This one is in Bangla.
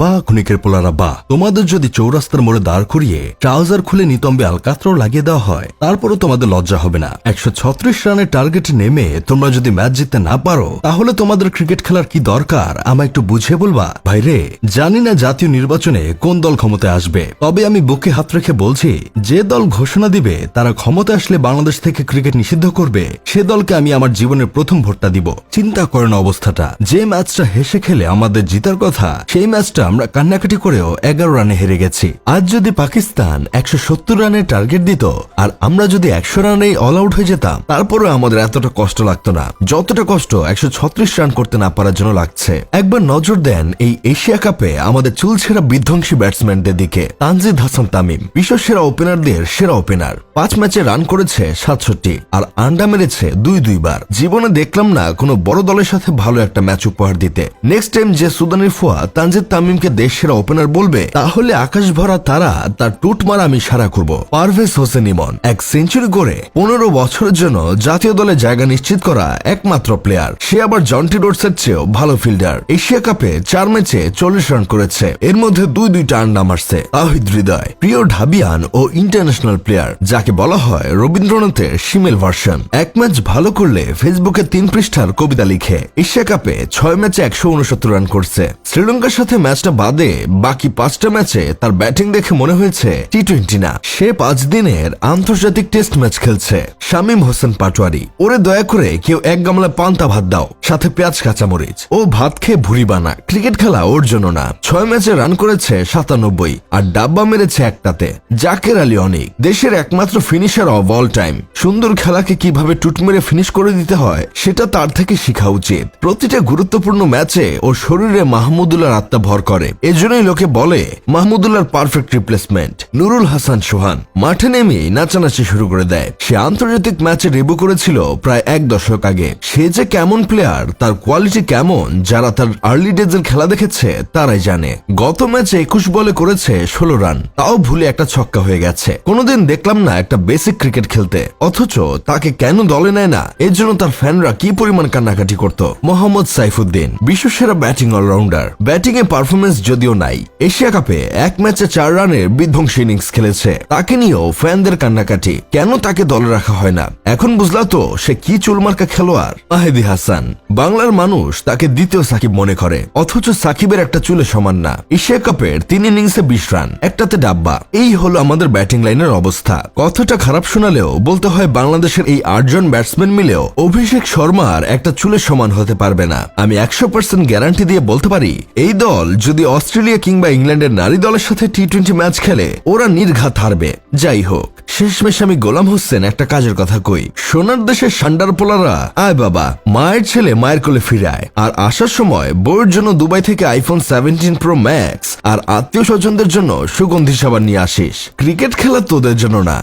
বাহ ক্ষণিকের পোলারা বাহ, তোমাদের যদি চৌরাস্তার মোড়ে দাঁড় করিয়ে ট্রাউজার খুলে নিতম্বে আলকাতরাও লাগিয়ে দেওয়া হয় তারপরও তোমাদের লজ্জা হবে না। 136 রানের টার্গেটে নেমে তোমরা যদি ম্যাচ জিততে না পারো তাহলে তোমাদের ক্রিকেট খেলার কি দরকার আমায় একটু বুঝিয়ে বলবা? ভাইরে, জানি না জাতীয় নির্বাচনে কোন দল ক্ষমতায় আসবে, তবে আমি বুকে হাত রেখে বলছি যে দল ঘোষণা দিবে তারা ক্ষমতায় আসলে বাংলাদেশ থেকে ক্রিকেট নিষিদ্ধ করবে সে দলকে আমি আমার জীবনের প্রথম ভোটটা দিব। চিন্তা করেন অবস্থাটা, যে ম্যাচটা হেসে খেলে আমাদের জিতার কথা সেই ম্যাচটা আমরা কান্নাকাটি করেও 11 রানে হেরে গেছি। আজ যদি পাকিস্তান 170 রানের টার্গেট দিত আর আমরা যদি 100 রানেই অল আউট হয়ে যেতাম তারপরে আমাদের এতটা কষ্ট লাগতো না যতটা কষ্ট 136 রান করতে না পারার জন্য লাগছে। একবার নজর দেন এই এশিয়া কাপে আমাদের চুলছেরা বিধ্বংসী ব্যাটসম্যানদের দিকে। তানজিদ হাসান তামিম বিশ্ব সেরা ওপেনারদের সেরা ওপেনার, 5 ম্যাচে রান করেছে 67 আর আন্ডা মেরেছে 2 বার। জীবনে দেখলাম না কোনো বড় দলের সাথে ভালো একটা ম্যাচ উপহার দিতে। নেক্সট টাইম যে সুদানের ফুয়া তানজিদ তামিমকে দেশ সেরা ওপেনার বলবে তাহলে আকাশ ভরা তারা তার টুট মারা আমি সারা করব। পারভেজ হোসেন ইমন 1 সেঞ্চুরি করে 15 বছরের জন্য জাতীয় দলে জায়গা নিশ্চিত করা একমাত্র প্লেয়ার, সে আবার জন্টি রোডসের চেয়েও ভালো ফিল্ডার। এশিয়া কাপে 4 ম্যাচে 40 রান করেছে, এর মধ্যে 2টা আন্ডা মারছে। তাহিদ হৃদয় প্রিয় ঢাবিয়ান ও ইন্টারন্যাশনাল প্লেয়ার, যাকে বলা হয় রবীন্দ্রনাথের শিমেল ভার্সন। 1 ম্যাচ ভালো করলে ফেসবুকে 3 পৃষ্ঠার কবিতা লিখে। এশিয়া কাপে 6 ম্যাচে 169 রান করছে। শ্রীলঙ্কার সাথে ম্যাচটা বাদে বাকি 5টা ম্যাচে তার ব্যাটিং দেখে মনে হয়েছে টি-20 না, সে 5 দিনের আন্তর্জাতিক টেস্ট ম্যাচ খেলছে। শামীম হোসেন পাটোয়ারি, ওরে দয়া করে কেউ 1 গামলা পান্তা ভাত দাও, সাথে পেঁয়াজ কাঁচামরিচ। ও ভাত খেয়ে ভুড়ি বানা, ক্রিকেট খেলা ওর জন্য না। 6 ম্যাচে রান করেছে 97 আর ডাব্বা মেরেছে 1টাতে। জাকের আলী অনেক দেশের একমাত্র ফিনিশার অফ অল টাইম। সুন্দর খেলাকে কিভাবে টুট মেরে ফিনিশ করে দিতে হয় সেটা তার থেকে শেখা উচিত। প্রতিটা গুরুত্বপূর্ণ ম্যাচে ও শরীরে মাহমুদুল্লাহর আত্মা ভর করে, এজন্যই লোকে বলে মাহমুদুল্লাহর পারফেক্ট রিপ্লেসমেন্ট। নুরুল হাসান সোহান মাঠে নেমে নাচানাচি শুরু করে দেয়। সে আন্তর্জাতিক ম্যাচে ডেবু করেছিল প্রায় 1 দশক আগে। সে যে কেমন প্লেয়ার, তার কোয়ালিটি কেমন, যারা তার আর্লি ডেজের খেলা দেখেছে তারাই জানে। গত ম্যাচে 21 বলে করেছে 16 রান, তাও ভুলে একটা ছক্কা হয়ে গেছে। কোনোদিন দেখলাম না একটা বেসিক ক্রিকেট খেলতে, অথচ তাকে কেন দলে নেয় না এর জন্য তার ফ্যানরা কি পরিমাণ কান্নাকাটি করত। মোহাম্মদ সাইফুদ্দিন বিশ্বসেরা ব্যাটিং অলরাউন্ডার, ব্যাটিং এ পারফরমেন্স যদিও নাই, এশিয়া কাপে 1 ম্যাচে 4 রানের বিধ্বংসী ইনিংস খেলেছে। তাকে নিয়েও ফ্যানদের কান্নাকাটি, কেন তাকে দলে রাখা হয় না। এখন বুঝলা তো সে কি চুলমার্কা খেলোয়াড়। মাহেদী হাসান, বাংলার মানুষ তাকে দ্বিতীয় সাকিব মনে করে, অথচ সাকিবের একটা চুলে সমান না। এশিয়া কাপের 3 ইনিংসে 20 রান, একটাতে ডাব্বা। এই হলো আমাদের ব্যাটিং লাইনের অবস্থা। কথাটা খারাপ শোনালেও বলতে হয় বাংলাদেশের এই 8 জন ব্যাটসম্যান মিলেও অভিষেক শর্মার একটা চুলের সমান হতে পারবে না। আমি 100% গ্যারান্টি দিয়ে বলতে পারি এই দল যদি অস্ট্রেলিয়া কিংবা ইংল্যান্ডের নারী দলের সাথে টি-20 ম্যাচ খেলে ওরা নির্ঘাত হারবে। যাই হোক, শেষমেশ আমি গোলাম হোসেন একটা কাজের কথা কই, সোনার দেশের সান্ডার পোলারা আয় বাবা, মায়ের ছেলে মায়ের কোলে ফিরায়। আর আসার সময় বউয়ের জন্য দুবাই থেকে iPhone 17 Pro Max আর আত্মীয় স্বজনদের জন্য সুগন্ধি সাবান নিয়ে আসিস। ক্রিকেট খেলা তোদের জন্য না।